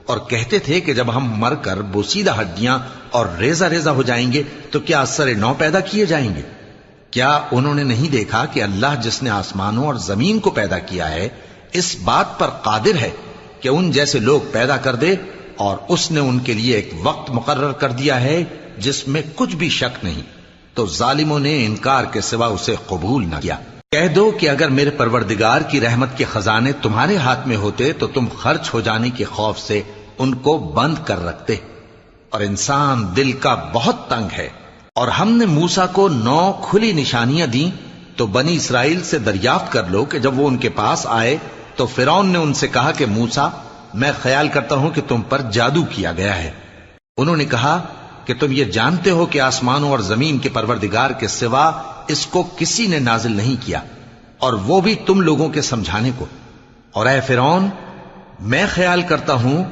اور کہتے تھے کہ جب ہم مر کر بوسیدہ ہڈیاں اور ریزہ ریزہ ہو جائیں گے تو کیا اثر نو پیدا کیے جائیں گے؟ کیا انہوں نے نہیں دیکھا کہ اللہ جس نے آسمانوں اور زمین کو پیدا کیا ہے اس بات پر قادر ہے کہ ان جیسے لوگ پیدا کر دے، اور اس نے ان کے لیے ایک وقت مقرر کر دیا ہے جس میں کچھ بھی شک نہیں، تو ظالموں نے انکار کے سوا اسے قبول نہ کیا۔ کہہ دو کہ اگر میرے پروردگار کی رحمت کے خزانے تمہارے ہاتھ میں ہوتے تو تم خرچ ہو جانے کے خوف سے ان کو بند کر رکھتے، اور انسان دل کا بہت تنگ ہے۔ اور ہم نے موسیٰ کو 9 کھلی نشانیاں دیں، تو بنی اسرائیل سے دریافت کر لو کہ جب وہ ان کے پاس آئے تو فرعون نے ان سے کہا کہ موسیٰ، میں خیال کرتا ہوں کہ تم پر جادو کیا گیا ہے۔ انہوں نے کہا کہ تم یہ جانتے ہو کہ آسمانوں اور زمین کے پروردگار کے سوا اس کو کسی نے نازل نہیں کیا، اور وہ بھی تم لوگوں کے سمجھانے کو۔ اور اے فرعون، میں خیال کرتا ہوں